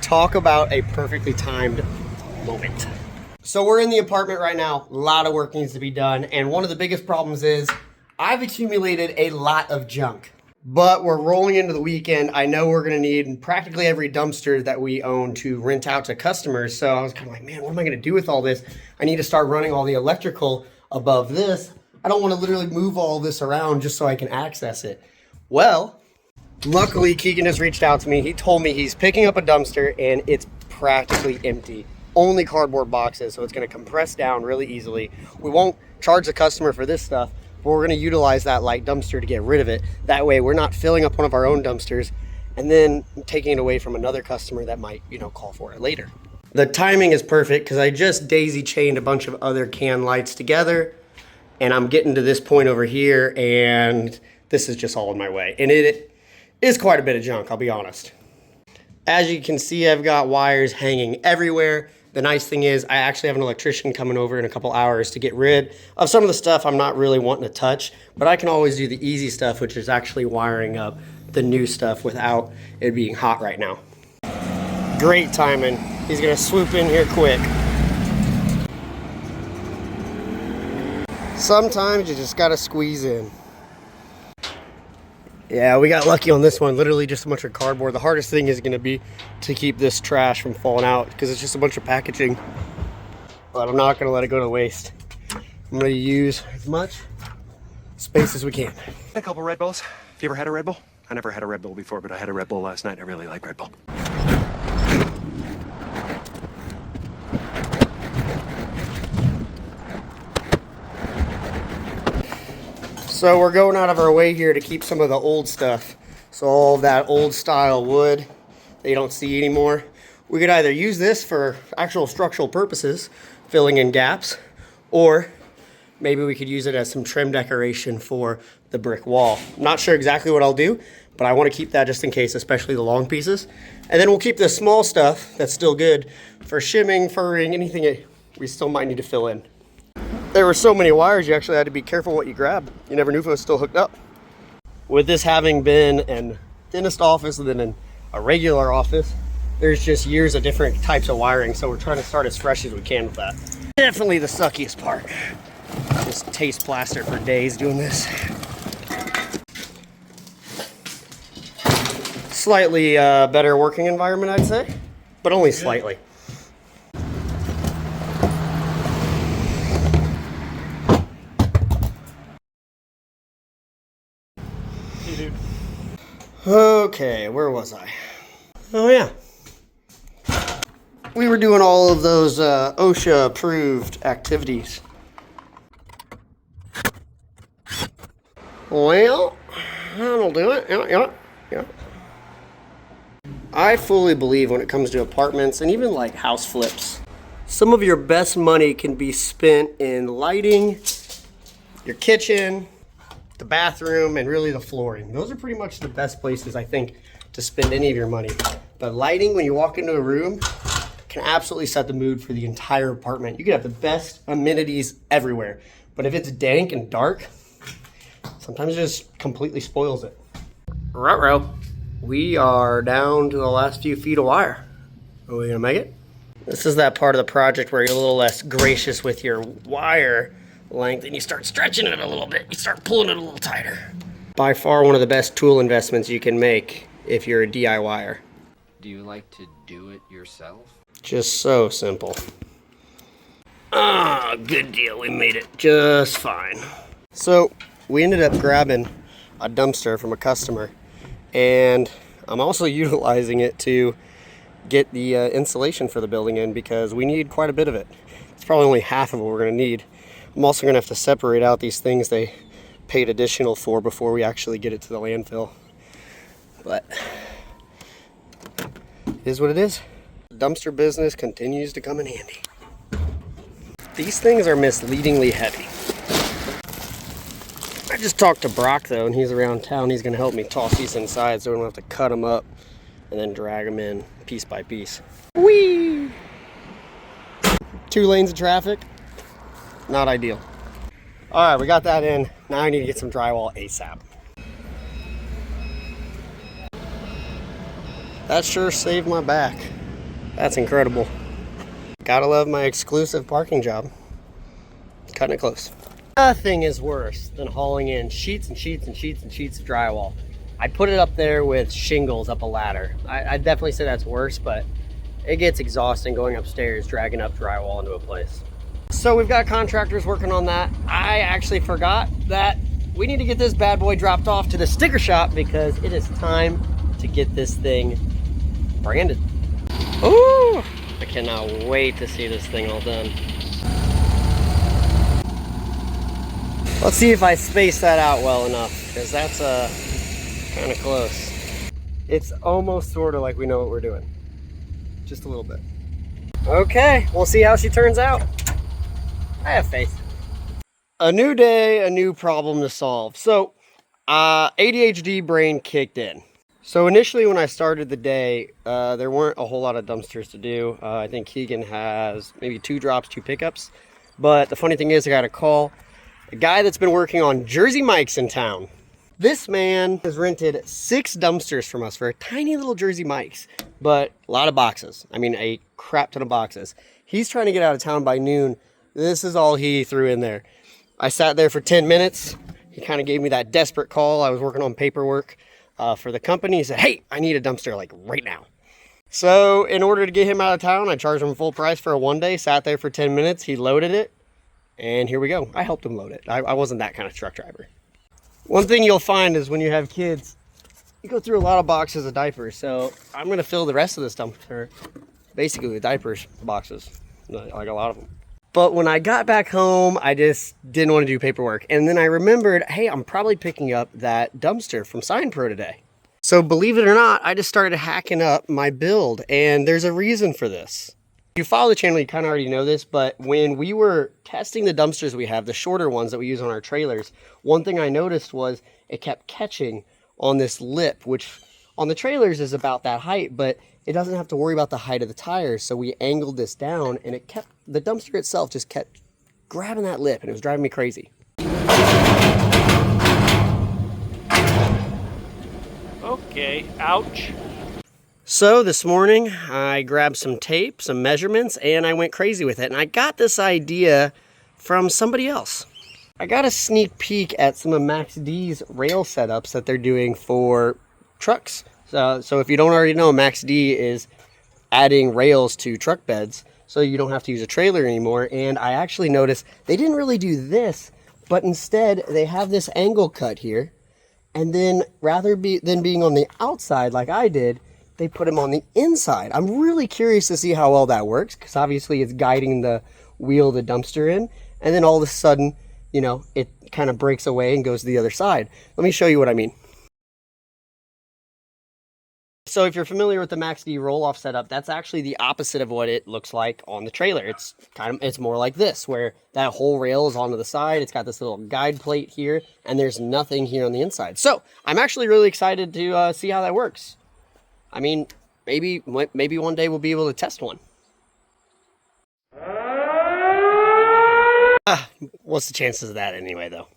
Talk about a perfectly timed moment. So we're in the apartment right now. A lot of work needs to be done. And one of the biggest problems is I've accumulated a lot of junk. But we're rolling into the weekend. I know we're gonna need practically every dumpster that we own to rent out to customers. So I was kind of like, man, what am I gonna do with all this? I need to start running all the electrical above this. I don't wanna literally move all this around just so I can access it. Well, luckily Keegan has reached out to me. He told me he's picking up a dumpster and it's practically empty. Only cardboard boxes, so it's gonna compress down really easily. We won't charge the customer for this stuff, but we're gonna utilize that light dumpster to get rid of it. That way we're not filling up one of our own dumpsters and then taking it away from another customer that might, call for it later. The timing is perfect because I just daisy chained a bunch of other can lights together and I'm getting to this point over here and this is just all in my way. And it is quite a bit of junk, I'll be honest. As you can see, I've got wires hanging everywhere. The nice thing is I actually have an electrician coming over in a couple hours to get rid of some of the stuff I'm not really wanting to touch, but I can always do the easy stuff, which is actually wiring up the new stuff without it being hot right now. Great timing. He's gonna swoop in here quick. Sometimes you just gotta squeeze in. Yeah, we got lucky on this one. Literally just a bunch of cardboard. The hardest thing is gonna be to keep this trash from falling out because it's just a bunch of packaging. But I'm not gonna let it go to waste. I'm gonna use as much space as we can. A couple Red Bulls. Have you ever had a Red Bull? I never had a Red Bull before, but I had a Red Bull last night. I really like Red Bull. So we're going out of our way here to keep some of the old stuff. So all that old style wood that you don't see anymore. We could either use this for actual structural purposes, filling in gaps, or maybe we could use it as some trim decoration for the brick wall. I'm not sure exactly what I'll do, but I want to keep that just in case, especially the long pieces. And then we'll keep the small stuff that's still good for shimming, furring, anything we still might need to fill in. There were so many wires, you actually had to be careful what you grabbed. You never knew if it was still hooked up. With this having been an dentist office and then a regular office, there's just years of different types of wiring, so we're trying to start as fresh as we can with that. Definitely the suckiest part. Just taste plaster for days doing this. Slightly better working environment, I'd say, but only slightly. Okay, where was I? Oh yeah. We were doing all of those OSHA approved activities. Well, that'll do it. Yeah. I fully believe when it comes to apartments and even like house flips, some of your best money can be spent in lighting, your kitchen, the bathroom, and really the flooring. Those are pretty much the best places, I think, to spend any of your money. But lighting, when you walk into a room, can absolutely set the mood for the entire apartment. You can have the best amenities everywhere, but if it's dank and dark, sometimes it just completely spoils it. Ruh-roh. We are down to the last few feet of wire. Are we gonna make it? This is that part of the project where you're a little less gracious with your wire length and you start stretching it a little bit. You start pulling it a little tighter. By far one of the best tool investments you can make if you're a DIYer. Do you like to do it yourself? Just so simple. Ah, good deal. We made it just fine. So we ended up grabbing a dumpster from a customer, and I'm also utilizing it to get the insulation for the building in because we need quite a bit of it. It's probably only half of what we're gonna need. I'm also gonna have to separate out these things they paid additional for before we actually get it to the landfill. But it is what it is. Dumpster business continues to come in handy. These things are misleadingly heavy. I just talked to Brock though, and he's around town. He's gonna help me toss these inside so we don't have to cut them up and then drag them in piece by piece. Whee! 2 lanes of traffic, not ideal. All right, we got that in. Now I need to get some drywall ASAP. That sure saved my back. That's incredible. Gotta love my exclusive parking job. Cutting it close. Nothing is worse than hauling in sheets and sheets and sheets and sheets of drywall. I put it up there with shingles up a ladder. I'd definitely say that's worse, but it gets exhausting going upstairs, dragging up drywall into a place. So we've got contractors working on that. I actually forgot that we need to get this bad boy dropped off to the sticker shop because it is time to get this thing branded. Ooh, I cannot wait to see this thing all done. Let's see if I space that out well enough, because that's kind of close. It's almost sort of like we know what we're doing. Just a little bit. Okay, we'll see how she turns out. I have faith. A new day, a new problem to solve. So, ADHD brain kicked in. So initially when I started the day, there weren't a whole lot of dumpsters to do. I think Keegan has maybe 2 drops, 2 pickups. But the funny thing is I got a call. A guy that's been working on Jersey Mike's in town. This man has rented 6 dumpsters from us for a tiny little Jersey Mike's, but a lot of boxes. I mean, a crap ton of boxes. He's trying to get out of town by noon. This is all he threw in there. I sat there for 10 minutes. He kind of gave me that desperate call. I was working on paperwork for the company. He said, hey, I need a dumpster like right now. So in order to get him out of town, I charged him full price for a 1 day, sat there for 10 minutes. He loaded it. And here we go. I helped him load it. I wasn't that kind of truck driver. One thing you'll find is when you have kids, you go through a lot of boxes of diapers. So I'm going to fill the rest of this dumpster basically with diapers boxes, like a lot of them. But when I got back home, I just didn't want to do paperwork. And then I remembered, hey, I'm probably picking up that dumpster from SignPro today. So believe it or not, I just started hacking up my build. And there's a reason for this. If you follow the channel, you kind of already know this, but when we were testing the dumpsters we have, the shorter ones that we use on our trailers, one thing I noticed was it kept catching on this lip, which on the trailers is about that height, but it doesn't have to worry about the height of the tires. So we angled this down and it kept, the dumpster itself just kept grabbing that lip and it was driving me crazy. Okay, ouch. So this morning I grabbed some tape, some measurements, and I went crazy with it. And I got this idea from somebody else. I got a sneak peek at some of Max D's rail setups that they're doing for trucks. So if you don't already know, Max D is adding rails to truck beds so you don't have to use a trailer anymore. And I actually noticed they didn't really do this, but instead they have this angle cut here. And then rather than being on the outside like I did, they put them on the inside. I'm really curious to see how well that works because obviously it's guiding the wheel the dumpster in. And then all of a sudden, you know, it kind of breaks away and goes to the other side. Let me show you what I mean. So if you're familiar with the Max D roll-off setup, that's actually the opposite of what it looks like on the trailer. It's more like this, where that whole rail is onto the side. It's got this little guide plate here, and there's nothing here on the inside. So I'm actually really excited to see how that works. I mean, maybe one day we'll be able to test one. What's the chances of that anyway, though?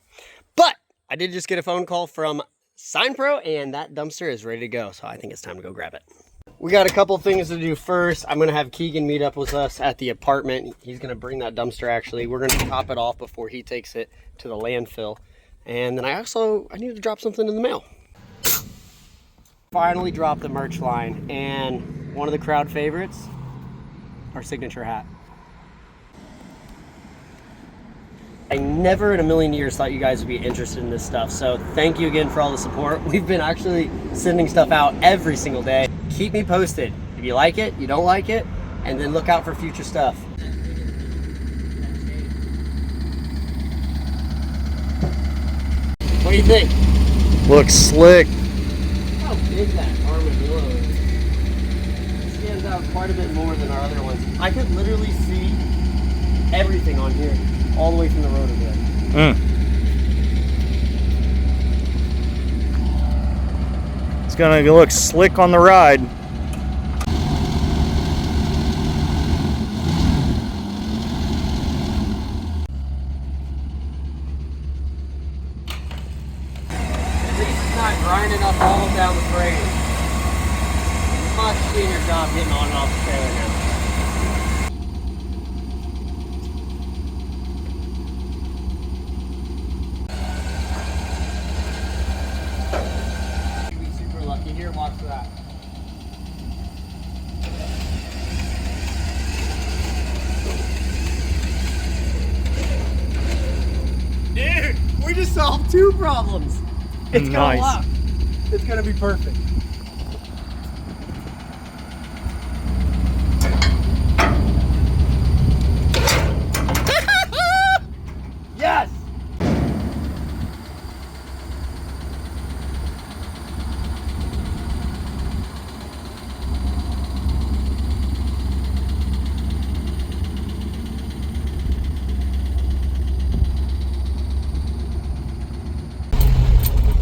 But I did just get a phone call from SignPro, and that dumpster is ready to go, so I think it's time to go grab it. We got a couple things to do first. I'm going to have Keegan meet up with us at the apartment. He's going to bring that dumpster, actually. We're going to top it off before he takes it to the landfill. And then I need to drop something in the mail. Finally dropped the merch line, and one of the crowd favorites, our signature hat. I never in a million years thought you guys would be interested in this stuff, so thank you again for all the support. We've been actually sending stuff out every single day. Keep me posted. If you like it, you don't like it, and then look out for future stuff. What do you think? Looks slick. How big that armadillo is. It stands out quite a bit more than our other ones. I could literally see everything on here, all the way from the road again. It's gonna look slick on the ride. At least it's not grinding up all down the frame. You must be in your job getting on and off the trailer now. just solved 2 problems. It's gonna Nice. lock. It's gonna be perfect. Yes!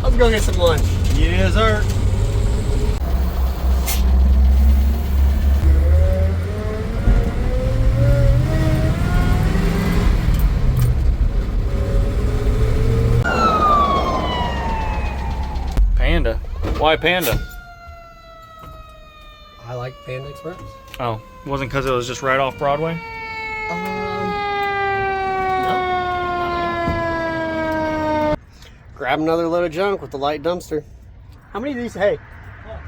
Let's go get some lunch. Yes, sir. Panda. Why Panda? I like Panda Express. Oh, it wasn't because it was just right off Broadway? No. Grab another load of junk with the light dumpster. How many of these, hey,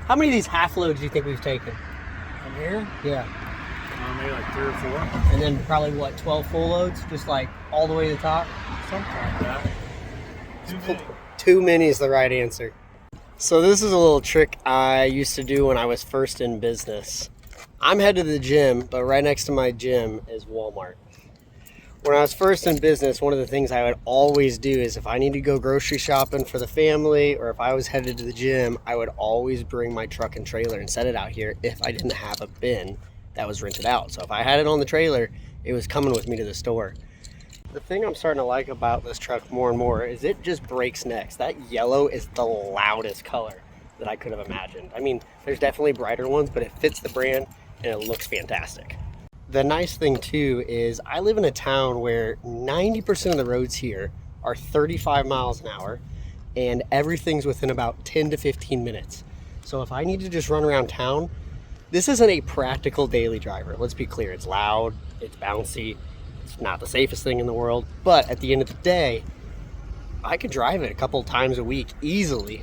how many of these half loads do you think we've taken? From here? Yeah. Maybe like 3 or 4. And then probably what, 12 full loads? Just like all the way to the top? Something like that. Too many is the right answer. So this is a little trick I used to do when I was first in business. I'm headed to the gym, but right next to my gym is Walmart. When I was first in business, one of the things I would always do is if I need to go grocery shopping for the family, or if I was headed to the gym, I would always bring my truck and trailer and set it out here if I didn't have a bin that was rented out. So if I had it on the trailer, it was coming with me to the store. The thing I'm starting to like about this truck more and more is it just breaks necks. That yellow is the loudest color that I could have imagined. I mean, there's definitely brighter ones, but it fits the brand and it looks fantastic. The nice thing too is I live in a town where 90% of the roads here are 35 miles an hour and everything's within about 10 to 15 minutes. So if I need to just run around town, this isn't a practical daily driver. Let's be clear, it's loud, it's bouncy, it's not the safest thing in the world, but at the end of the day, I could drive it a couple times a week easily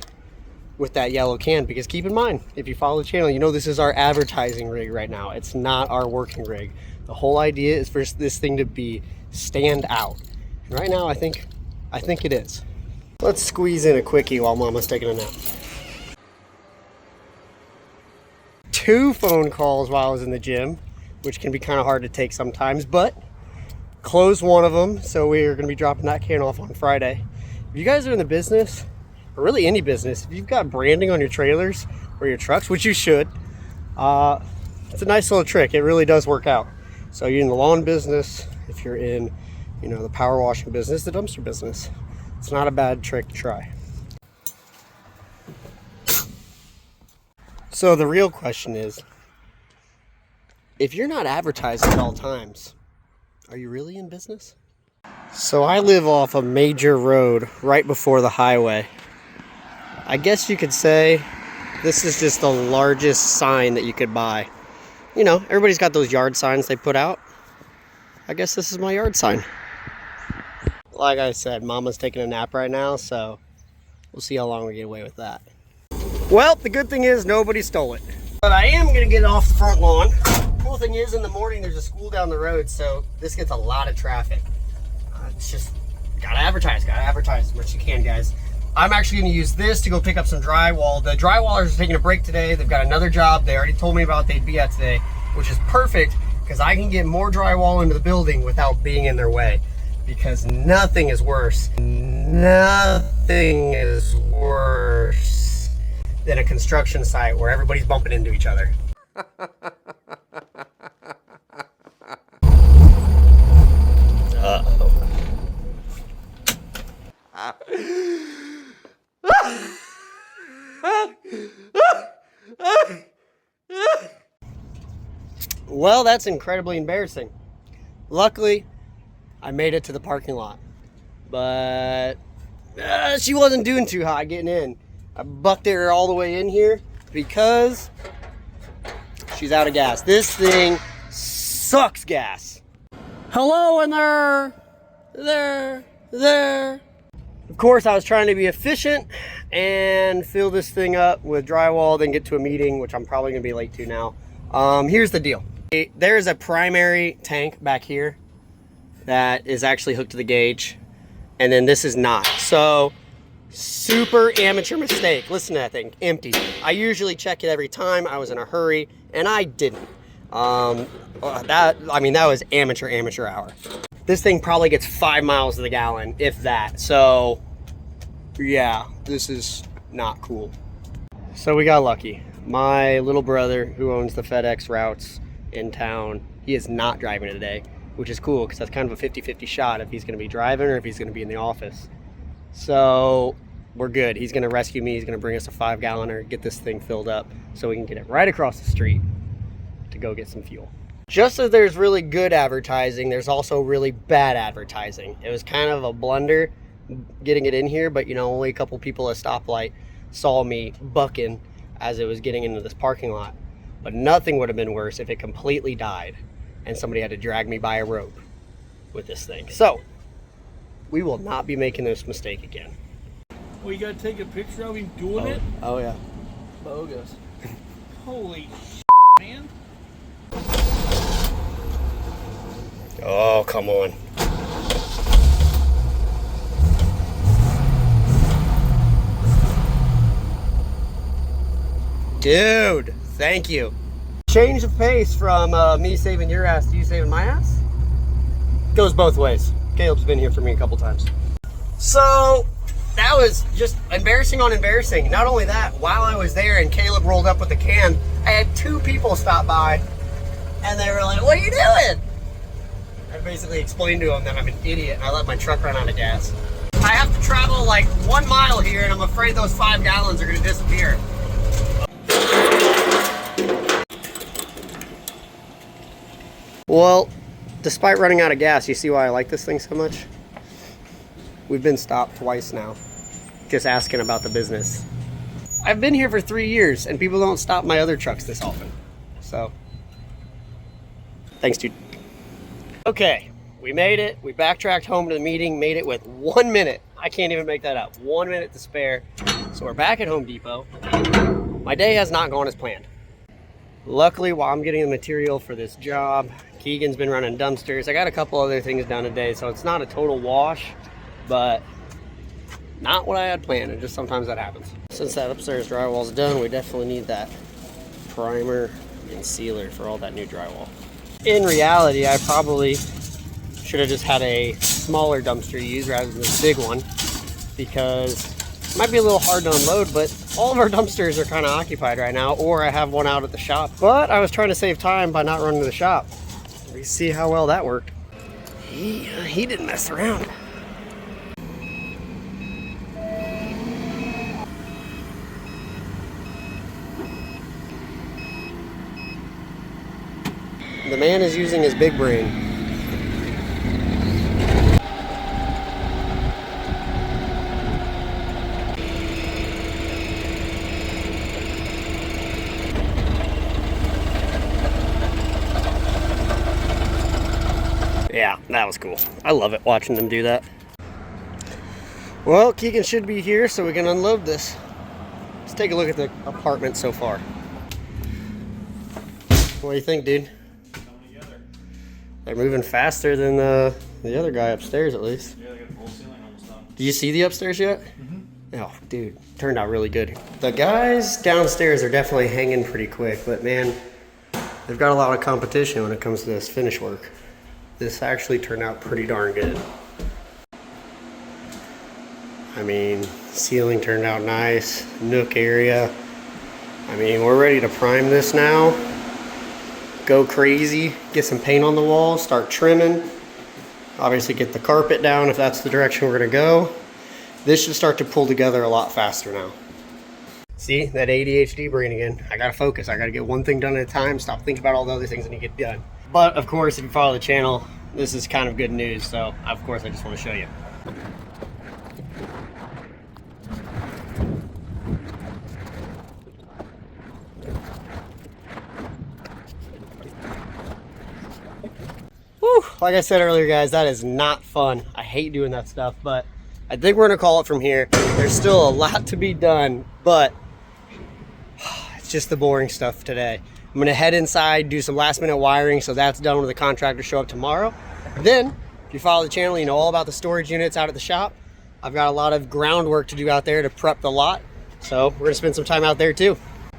with that yellow can, because keep in mind, if you follow the channel, you know this is our advertising rig right now. It's not our working rig. The whole idea is for this thing to be stand out. And right now, I think it is. Let's squeeze in a quickie while Mama's taking a nap. 2 phone calls while I was in the gym, which can be kind of hard to take sometimes, but closed one of them, so we're going to be dropping that can off on Friday. If you guys are in the business, or really any business, if you've got branding on your trailers or your trucks, which you should, it's a nice little trick. It really does work out. So you're in the lawn business, if you're in, you know, the power washing business, the dumpster business, it's not a bad trick to try. So the real question is, if you're not advertising at all times, are you really in business? So I live off a major road right before the highway. I guess you could say this is just the largest sign that you could buy. You know, everybody's got those yard signs they put out. I guess this is my yard sign. Like I said, Mama's taking a nap right now, so we'll see how long we get away with that. Well, the good thing is nobody stole it. But I am gonna get off the front lawn. Cool thing is in the morning there's a school down the road, so this gets a lot of traffic. It's just, gotta advertise as much as you can, guys. I'm actually gonna use this to go pick up some drywall. The drywallers are taking a break today. They've got another job they already told me about they'd be at today, which is perfect because I can get more drywall into the building without being in their way. Because nothing is worse than a construction site where everybody's bumping into each other. Uh-oh. Well, that's incredibly embarrassing. Luckily, I made it to the parking lot, but she wasn't doing too hot getting in. I bucked her all the way in here because she's out of gas. This thing sucks gas. Hello in there. Of course, I was trying to be efficient and fill this thing up with drywall, then get to a meeting, which I'm probably gonna be late to now. Here's the deal. There's a primary tank back here that is actually hooked to the gauge. and then this is not. So super amateur mistake. Listen to that thing, empty. I usually check it every time. I was in a hurry and I didn't. That was amateur hour. This thing probably gets 5 miles to the gallon, if that. So yeah, this is not cool. So we got lucky. My little brother, who owns the FedEx routes in town, he is not driving today, which is cool because that's kind of a 50-50 shot if he's going to be driving or if he's going to be in the office. So we're good. He's going to rescue me. He's going to bring us a 5-galloner, get this thing filled up so we can get it right across the street to go get some fuel. Just as there's really good advertising, there's also really bad advertising. It was kind of a blunder getting it in here, but you know, only a couple people at a stoplight saw me bucking as it was getting into this parking lot. But nothing would have been worse if it completely died and somebody had to drag me by a rope with this thing. So we will not be making this mistake again. Well, you gotta take a picture of him doing it? Oh yeah. Bogus. Holy man. Oh, come on. Dude, thank you. Change of pace from me saving your ass to you saving my ass. Goes both ways. Caleb's been here for me a couple times. So that was just embarrassing on embarrassing. Not only that, while I was there and Caleb rolled up with the can, I had 2 people stop by and they were like, "What are you doing?" I basically explained to them that I'm an idiot and I let my truck run out of gas. I have to travel like 1 mile here and I'm afraid those 5 gallons are gonna disappear. Well, despite running out of gas, you see why I like this thing so much? We've been stopped twice now, just asking about the business. I've been here for 3 years and people don't stop my other trucks this often. So, thanks, dude. Okay, we made it. We backtracked home to the meeting, made it with 1 minute. I can't even make that up. 1 minute to spare. So we're back at Home Depot. My day has not gone as planned. Luckily, while I'm getting the material for this job, Keegan's been running dumpsters. I got a couple other things done today, so it's not a total wash, but not what I had planned, and just sometimes that happens. Since that upstairs drywall's done, we definitely need that primer and sealer for all that new drywall. In reality, I probably should have just had a smaller dumpster to use rather than this big one, because it might be a little hard to unload, but all of our dumpsters are kind of occupied right now, or I have one out at the shop. But I was trying to save time by not running to the shop. We see how well that worked. He didn't mess around. The man is using his big brain. Yeah, that was cool. I love it watching them do that. Well, Keegan should be here so we can unload this. Let's take a look at the apartment so far. What do you think, dude? They're moving faster than the other guy upstairs, at least. Yeah, they got the whole ceiling almost done. Did you see the upstairs yet? Mm-hmm. Oh, dude, turned out really good. The guys downstairs are definitely hanging pretty quick, but man, they've got a lot of competition when it comes to this finish work. This actually turned out pretty darn good. I mean, ceiling turned out nice, nook area. I mean, we're ready to prime this now. Go crazy, get some paint on the walls, start trimming. Obviously get the carpet down if that's the direction we're gonna go. This should start to pull together a lot faster now. See, that ADHD brain again. I gotta focus, I gotta get one thing done at a time, stop thinking about all the other things that need to get done. But of course, if you follow the channel, this is kind of good news, so of course I just wanna show you. Whew, like I said earlier, guys, that is not fun. I hate doing that stuff, but I think we're gonna call it from here. There's still a lot to be done, but it's just the boring stuff today. I'm gonna head inside, do some last minute wiring, so that's done when the contractors show up tomorrow. Then If you follow the channel, you know all about the storage units out at the shop. I've got a lot of groundwork to do out there to prep the lot. So we're gonna spend some time out there too.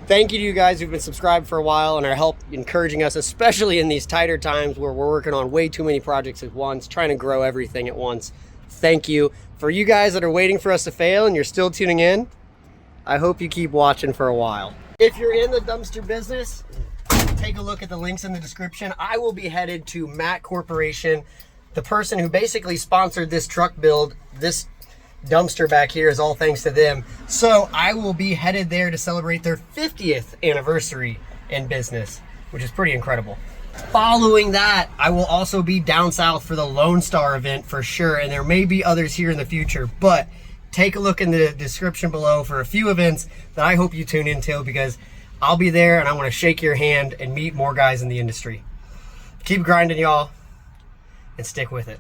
Thank you to you guys who've been subscribed for a while and are help encouraging us, especially in these tighter times where we're working on way too many projects at once, trying to grow everything at once. Thank you. For you guys that are waiting for us to fail and you're still tuning in, I hope you keep watching for a while. If you're in the dumpster business, take a look at the links in the description. I will be headed to Mac Corporation. The person who basically sponsored this truck build, this dumpster back here, is all thanks to them. So I will be headed there to celebrate their 50th anniversary in business, which is pretty incredible. Following that, I will also be down south for the Lone Star event for sure, and there may be others here in the future, but take a look in the description below for a few events that I hope you tune into, because I'll be there and I want to shake your hand and meet more guys in the industry. Keep grinding, y'all, and stick with it.